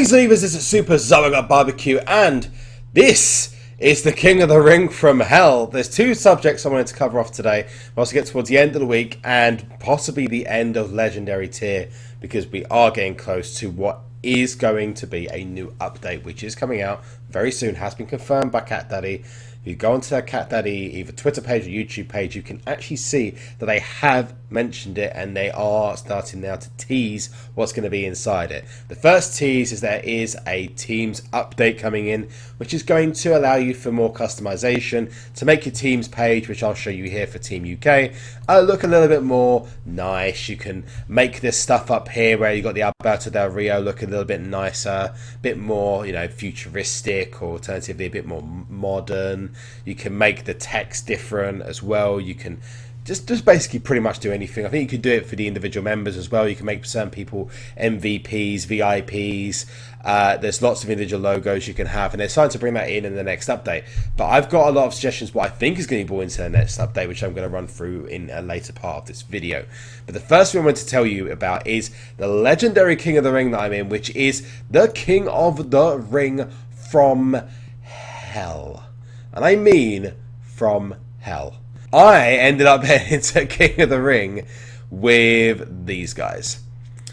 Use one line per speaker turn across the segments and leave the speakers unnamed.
Today's levers is at SUPERZOMGBBQ, and this is the King of the Ring from Hell. There's two subjects I wanted to cover off today. We'll also get towards the end of the week and possibly the end of Legendary Tier, because we are getting close to what is going to be a new update, which is coming out very soon. Has been confirmed by Cat Daddy. If you go onto their Cat Daddy either Twitter page or YouTube page, you can actually see that they have mentioned it, and they are starting now to tease what's going to be inside it. The first tease is there is a Teams update coming in, which is going to allow you for more customization to make your Teams page, which I'll show you here for Team UK, look a little bit more nice. You can make this stuff up here where you got the Alberto Del Rio look a little bit nicer, a bit more, you know, futuristic, or alternatively a bit more modern. You can make the text different as well. You can just basically pretty much do anything. I think you could do it for the individual members as well. You can make certain people MVPs, VIPs. There's lots of individual logos you can have, and they're starting to bring that in the next update. But I've got a lot of suggestions what I think is going to be brought into the next update, which I'm going to run through in a later part of this video. But the first thing I want to tell you about is the legendary King of the Ring that I'm in, which is the King of the Ring from Hell. And I mean from hell. I ended up heading into King of the Ring with these guys.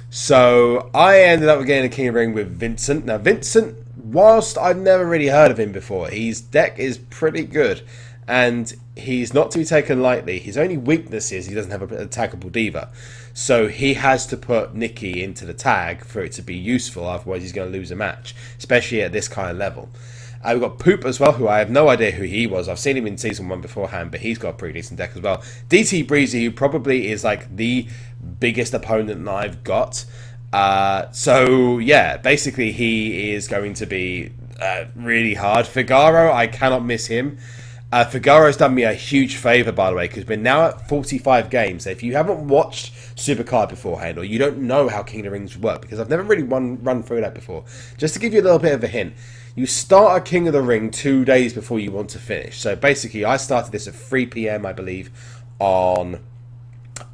So I ended up getting a King of the Ring with Vincent. Now Vincent, whilst I've never really heard of him before, his deck is pretty good. And he's not to be taken lightly. His only weakness is he doesn't have an attackable diva. So he has to put Nikki into the tag for it to be useful, otherwise he's going to lose a match, especially at this kind of level. We've got Poop as well, who I have no idea who he was. I've seen him in Season 1 beforehand, but he's got a pretty decent deck as well. DT Breezy, who probably is like the biggest opponent that I've got. So, yeah, basically he is going to be really hard. Figaro, I cannot miss him. Figaro's done me a huge favour, by the way, because we're now at 45 games. So if you haven't watched SuperCard beforehand, or you don't know how King of the Rings work, because I've never really run through that before, just to give you a little bit of a hint, you start a King of the Ring 2 days before you want to finish. So basically, I started this at 3 PM, I believe, on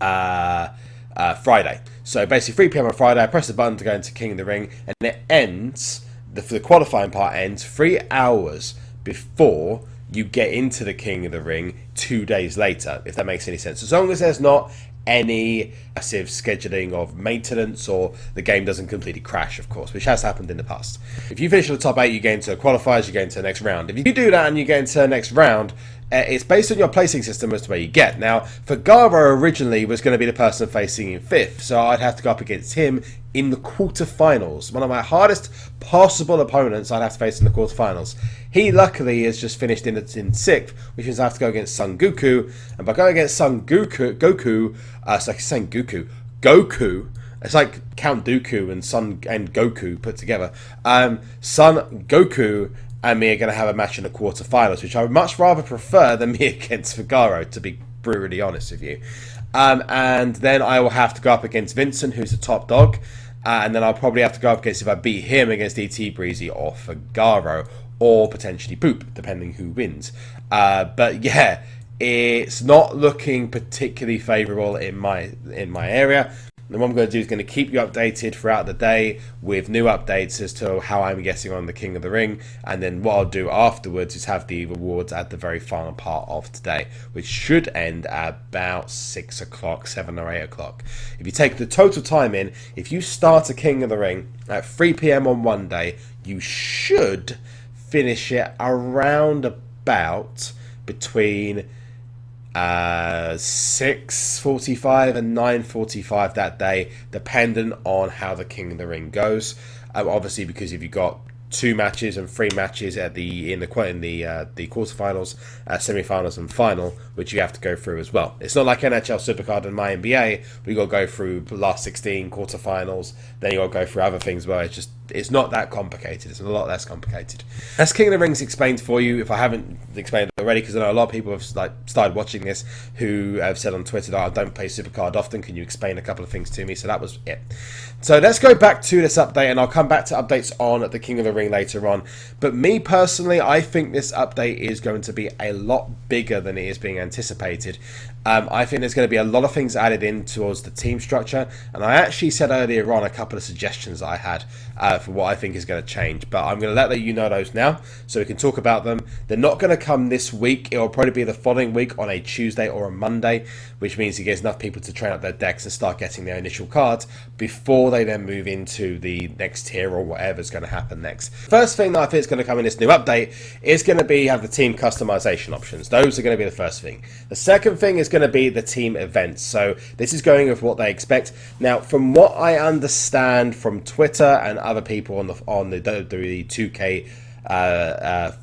Friday. So basically, 3 PM on Friday, I press the button to go into King of the Ring, and it ends, the qualifying part ends 3 hours before you get into the King of the Ring 2 days later, if that makes any sense. As long as there's not any massive scheduling of maintenance, or the game doesn't completely crash, of course, which has happened in the past. If you finish in the top 8, you get into qualifiers, you get into the next round. If you do that and you get into the next round, it's based on your placing system as to where you get. Now, Figaro originally was going to be the person facing in 5th, so I'd have to go up against him in the quarterfinals. One of my hardest possible opponents I'd have to face in the quarterfinals. He luckily has just finished in 6th, which means I have to go against Son Goku. And by going against Son Goku, it's like saying Goku. It's like Count Dooku and Son and Goku put together. Son Goku and me are going to have a match in the quarterfinals, which I would much rather prefer than me against Figaro, to be brutally honest with you. And then I will have to go up against Vincent, who's the top dog. And then I'll probably have to go up against, if I beat him, against DT Breezy or Figaro, or potentially Poop, depending who wins. But yeah, it's not looking particularly favourable in my area. And what I'm going to do is going to keep you updated throughout the day with new updates as to how I'm getting on the King of the Ring. And then what I'll do afterwards is have the rewards at the very final part of today, which should end at about 6 o'clock, 7 or 8 o'clock. If you take the total time in, if you start a King of the Ring at 3 PM on one day, you should finish it around about between 6:45 and 9:45 that day, dependent on how the King of the Ring goes. Obviously, because if you've got 2 matches and 3 matches at the quarterfinals, semi-finals, and final, which you have to go through as well. It's not like NHL SuperCard and my NBA. We got to go through the last 16 quarterfinals. Then you got to go through other things. Where it's not that complicated. It's a lot less complicated. That's King of the Rings explained for you. If I haven't explained it already, because I know a lot of people have like started watching this who have said on Twitter that I don't play SuperCard often. Can you explain a couple of things to me? So that was it. So let's go back to this update, and I'll come back to updates on the King of the Ring later on. But me personally, I think this update is going to be a lot bigger than it is being anticipated. I think there's going to be a lot of things added in towards the team structure, and I actually said earlier on a couple of suggestions that I had for what I think is going to change, but I'm going to let you know those now so we can talk about them. They're not going to come this week. It will probably be the following week on a Tuesday or a Monday, which means it gives enough people to train up their decks and start getting their initial cards before they then move into the next tier or whatever's going to happen next. First thing that I think is going to come in this new update is going to be have the team customization options. Those are going to be the first thing. The second thing is going to be the team events. So this is going with what they expect. Now, from what I understand from Twitter and other people on the WWE 2K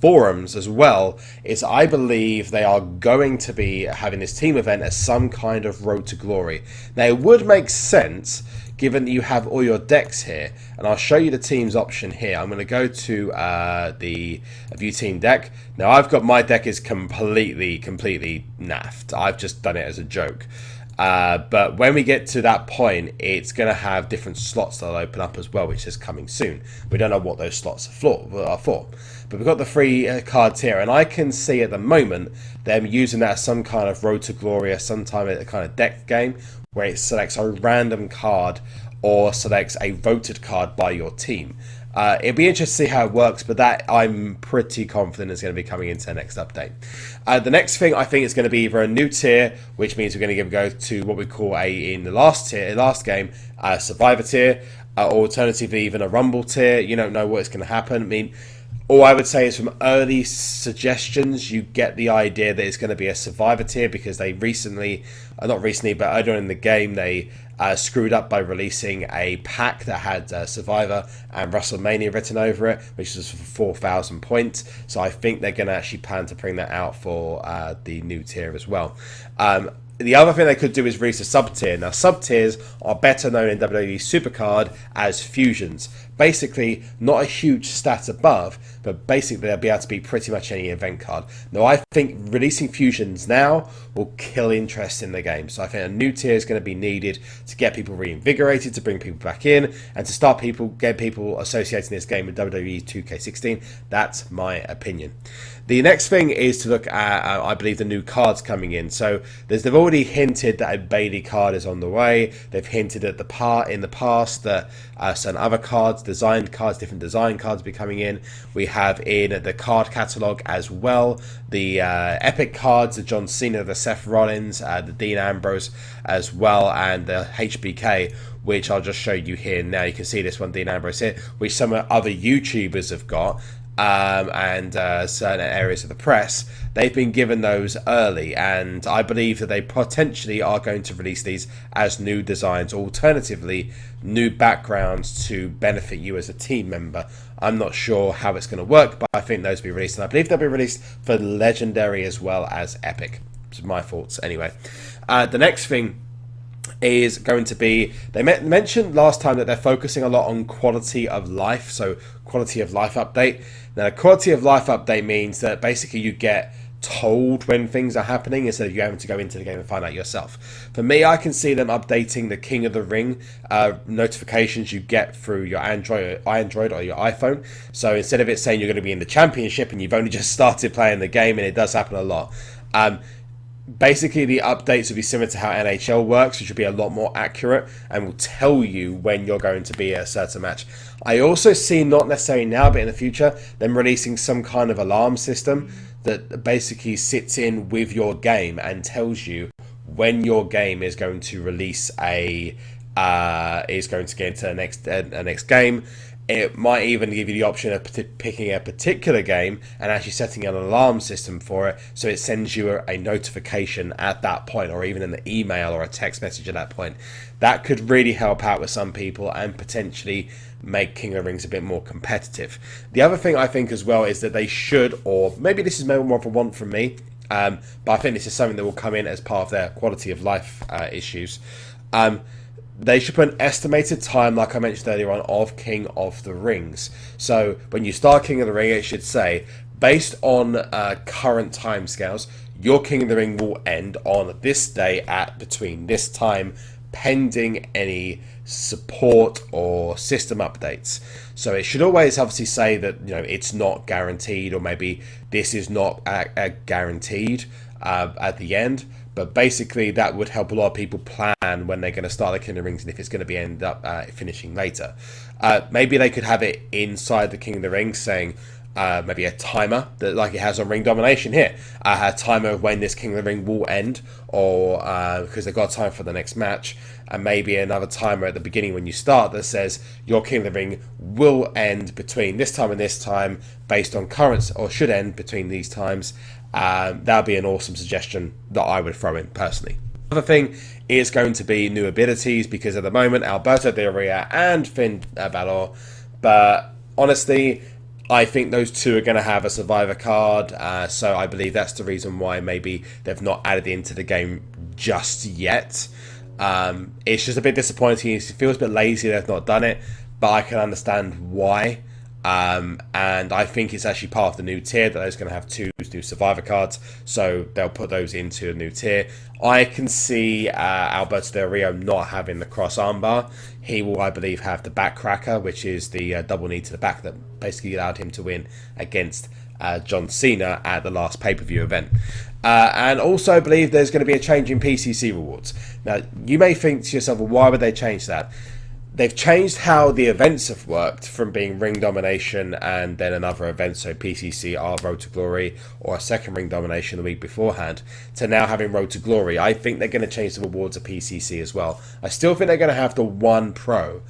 forums as well, is I believe they are going to be having this team event as some kind of road to glory. Now, it would make sense given that you have all your decks here, and I'll show you the teams option here. I'm going to go to the view team deck. Now I've got my deck is completely naffed. I've just done it as a joke. But when we get to that point, it's going to have different slots that'll open up as well, which is coming soon. We don't know what those slots are for. But we've got the free cards here, and I can see at the moment them using that as some kind of road to glory, or sometime a kind of deck game where it selects a random card or selects a voted card by your team. It'll be interesting to see how it works, but that I'm pretty confident is going to be coming into the next update. The next thing I think is going to be either a new tier, which means we're going to give a go to what we call in the last game, Survivor tier, or alternatively even a Rumble tier. You don't know what's going to happen. I mean, all I would say is from early suggestions, you get the idea that it's going to be a Survivor tier because they not recently, but earlier in the game, they screwed up by releasing a pack that had Survivor and WrestleMania written over it, which is for 4,000 points. So I think they're going to actually plan to bring that out for the new tier as well. The other thing they could do is release a sub-tier. Now, sub-tiers are better known in WWE SuperCard as fusions. Basically, not a huge stat above, but basically they'll be able to be pretty much any event card. Now, I think releasing fusions now will kill interest in the game. So I think a new tier is going to be needed to get people reinvigorated, to bring people back in, and to start get people associating this game with WWE 2K16. That's my opinion. The next thing is to look at, I believe, the new cards coming in. So they've already hinted that a Bailey card is on the way. They've hinted at in the past that some other cards, different design cards will be coming in. We have in the card catalogue as well the Epic cards, the John Cena, the Seth Rollins, the Dean Ambrose as well, and the HBK, which I'll just show you here now. You can see this one, Dean Ambrose here, which some other YouTubers have got. And certain areas of the press, they've been given those early, and I believe that they potentially are going to release these as new designs, alternatively new backgrounds to benefit you as a team member. I'm not sure how it's going to work, but I think those will be released, and I believe they'll be released for Legendary as well as Epic. That's my thoughts anyway. The next thing is going to be, they mentioned last time that they're focusing a lot on quality of life, so quality of life update. Now, a quality of life update means that basically you get told when things are happening instead of you having to go into the game and find out yourself. For me, I can see them updating the King of the Ring notifications you get through your Android or your iPhone. So instead of it saying you're going to be in the championship and you've only just started playing the game, and it does happen a lot, basically the updates will be similar to how NHL works, which will be a lot more accurate and will tell you when you're going to be at a certain match. I also see, not necessarily now, but in the future, them releasing some kind of alarm system that basically sits in with your game and tells you when your game is going to release is going to get into a next game. It might even give you the option of picking a particular game and actually setting an alarm system for it, so it sends you a notification at that point, or even an email or a text message at that point. That could really help out with some people and potentially make King of Rings a bit more competitive. The other thing I think as well is that they should, or maybe this is more of a want from me, but I think this is something that will come in as part of their quality of life issues. They should put an estimated time, like I mentioned earlier on, of King of the Rings. So when you start King of the Ring, it should say based on current timescales, your King of the Ring will end on this day at between this time, pending any support or system updates. So it should always obviously say that, you know, it's not guaranteed, or maybe this is not guaranteed at the end. But basically, that would help a lot of people plan when they're going to start the King of the Rings and if it's going to be end up finishing later. Maybe they could have it inside the King of the Rings saying, maybe a timer, that like it has on Ring Domination here, a timer of when this King of the Ring will end, or because they've got time for the next match, and maybe another timer at the beginning when you start that says your King of the Ring will end between this time and this time based on current, or should end between these times. That would be an awesome suggestion that I would throw in personally. Another thing is going to be new abilities, because at the moment Alberto Del Rio and Finn Balor, but honestly I think those two are going to have a Survivor card, so I believe that's the reason why maybe they've not added it into the game just yet. It's just a bit disappointing. It feels a bit lazy they've not done it, but I can understand why. And I think it's actually part of the new tier that they're going to have two new Survivor cards, so they'll put those into a new tier. I can see Alberto Del Rio not having the cross armbar. He will, I believe, have the back cracker, which is the double knee to the back that basically allowed him to win against John Cena at the last pay-per-view event. And also I believe there's going to be a change in PCC rewards. Now, you may think to yourself, well, why would they change that? They've changed how the events have worked from being Ring Domination and then another event, so PCC, our Road to Glory, or a second Ring Domination the week beforehand, to now having Road to Glory. I think they're going to change the rewards of PCC as well. I still think they're going to have the one pro,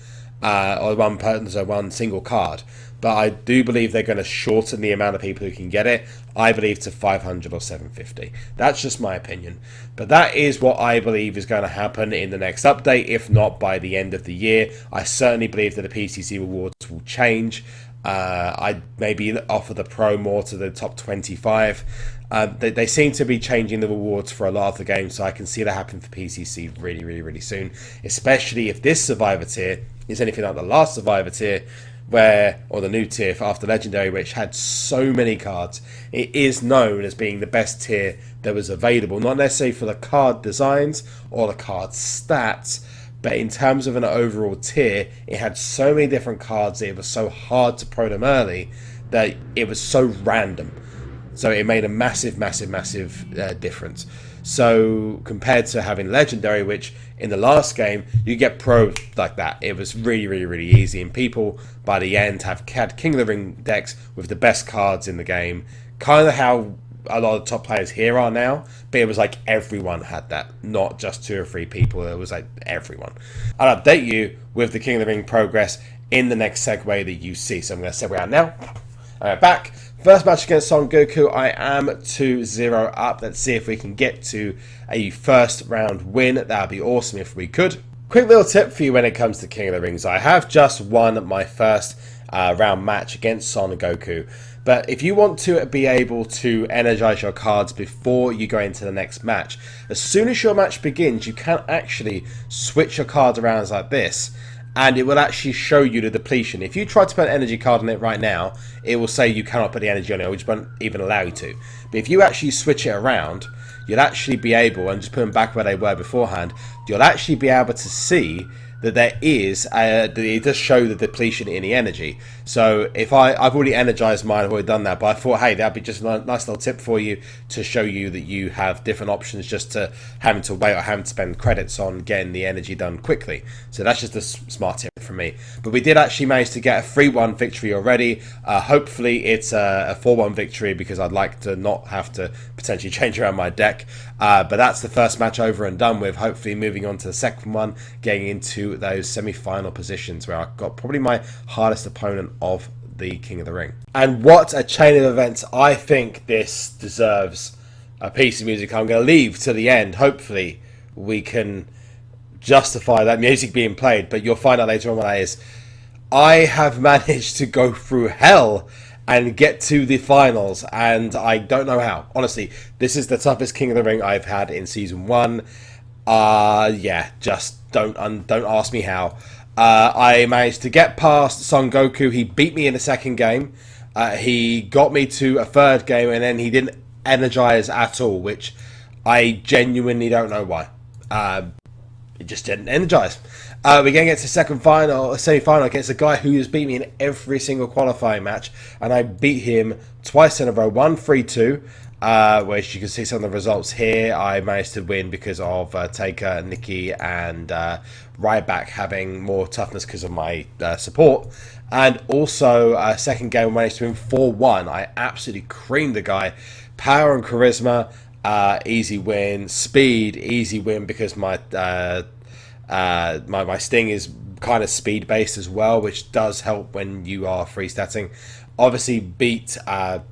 or one person, so one single card. But I do believe they're going to shorten the amount of people who can get it, I believe, to 500 or 750. That's just my opinion. But that is what I believe is going to happen in the next update, if not by the end of the year. I certainly believe that the PCC rewards will change. I'd maybe offer the Pro more to the top 25. They seem to be changing the rewards for a lot of the games, so I can see that happening for PCC really, really, really soon. Especially if this Survivor tier is anything like the last Survivor tier, or the new tier for after Legendary, which had so many cards. It is known as being the best tier that was available, not necessarily for the card designs or the card stats, but in terms of an overall tier, it had so many different cards that it was so hard to pro them early that it was so random. So it made a massive, massive, massive difference. So compared to having Legendary, which in the last game you get pro like that, it was really, really, really easy, and people by the end had King of the Ring decks with the best cards in the game, kind of how a lot of top players here are now. But it was like everyone had that, not just 2 or 3 people. It was like everyone. I'll update you with the King of the Ring progress in the next segue that you see. So I'm going to segue out now. Back. First match against Son Goku, I am 2-0 up. Let's see if we can get to a first round win. That would be awesome if we could. Quick little tip for you when it comes to King of the Rings. I have just won my first round match against Son Goku. But if you want to be able to energize your cards before you go into the next match, as soon as your match begins, you can actually switch your cards around like this, and it will actually show you the depletion. If you try to put an energy card on it right now, it will say you cannot put the energy on it, which won't even allow you to. But if you actually switch it around, you'll actually be able, and just put them back where they were beforehand, you'll actually be able to see that there is, it does show the depletion in the energy. So if I've already energized mine, I've already done that, but I thought, hey, that'd be just a nice little tip for you to show you that you have different options just to having to wait or having to spend credits on getting the energy done quickly. So that's just a smart tip from me. But we did actually manage to get a 3-1 victory already. Hopefully it's a 4-1 victory, because I'd like to not have to potentially change around my deck. But that's the first match over and done with. Hopefully moving on to the second one, getting into those semi-final positions where I've got probably my hardest opponent of the King of the Ring. And what a chain of events. I think this deserves a piece of music I'm going to leave to the end. Hopefully we can justify that music being played, but you'll find out later on what that is. I have managed to go through hell and get to the finals, and I don't know how. Honestly, this is the toughest King of the Ring I've had in Season 1. Yeah, just don't ask me how. I managed to get past Son Goku. He beat me in the second game. He got me to a third game, and then he didn't energize at all, which I genuinely don't know why. It just didn't energize. We're going to get to semi-final against a guy who has beat me in every single qualifying match, and I beat him twice in a row, 1-3-2. Whereas you can see some of the results here. I managed to win because of Taker, Nikki, and Ryback having more toughness because of my support. And also, second game, I managed to win 4-1. I absolutely creamed the guy. Power and charisma, easy win. Speed, easy win because my my Sting is kind of speed based as well, which does help when you are free statting. Obviously, beat the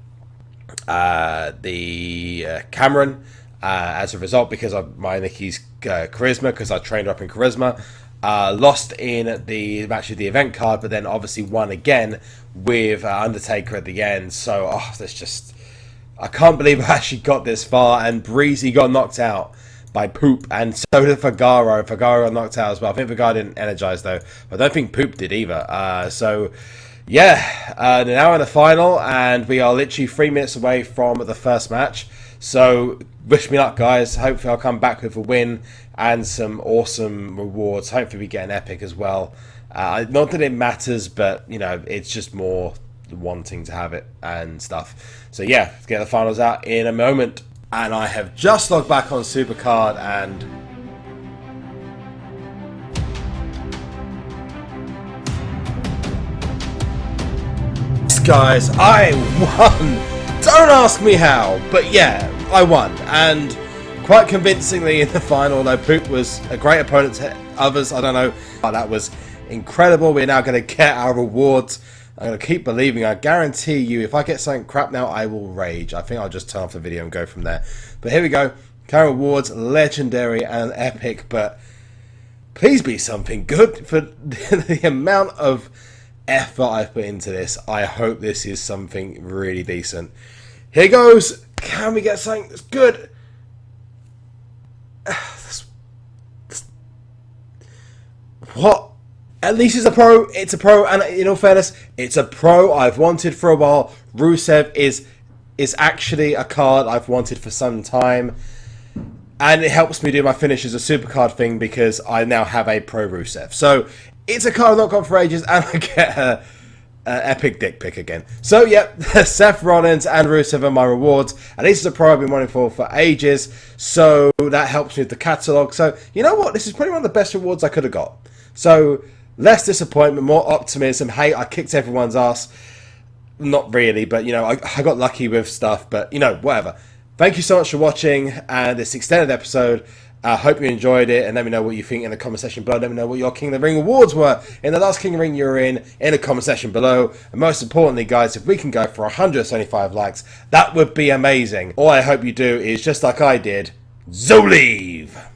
Cameron as a result because of my Nikki's charisma, because I trained her up in charisma. Lost in the match of the event card, but then obviously won again with Undertaker at the end. So that's just, I can't believe I actually got this far. And Breezy got knocked out by Poop, and so did Fagaro. Fagaro got knocked out as well. I think Fagaro didn't energize though. I don't think Poop did either. So yeah, now in the final, and we are literally 3 minutes away from the first match. So wish me luck, guys. Hopefully I'll come back with a win and some awesome rewards. Hopefully we get an epic as well. Not that it matters, but you know, it's just more wanting to have it and stuff. So yeah, let's get the finals out in a moment. And I have just logged back on SuperCard, and guys, I won. Don't ask me how, but yeah, I won, and quite convincingly in the final. Though Poop was a great opponent to others, I don't know, but that was incredible. We're now going to get our rewards. I'm going to keep believing. I guarantee you, if I get something crap now, I will rage. I think I'll just turn off the video and go from there. But here we go. Current rewards, legendary and epic, but please be something good for the amount of effort I've put into this. I hope this is something really decent. Here goes. Can we get something that's good? What? At least it's a pro. It's a pro, and in all fairness, it's a pro I've wanted for a while. Rusev is actually a card I've wanted for some time, and it helps me do my finish as a supercard thing because I now have a pro Rusev. So it's a card I've not got for ages, and I get an epic dick pic again. So yep, Seth Rollins and Rusev are my rewards, and this is a pro I've been wanting for ages. So that helps me with the catalogue. So you know what? This is probably one of the best rewards I could have got. So less disappointment, more optimism. Hey, I kicked everyone's ass. Not really, but you know, I got lucky with stuff, but you know, whatever. Thank you so much for watching this extended episode. I hope you enjoyed it, and let me know what you think in the comment section below. Let me know what your King of the Ring awards were in the last King of the Ring you were in the comment section below. And most importantly, guys, if we can go for 175 likes, that would be amazing. All I hope you do is, just like I did, Zolive!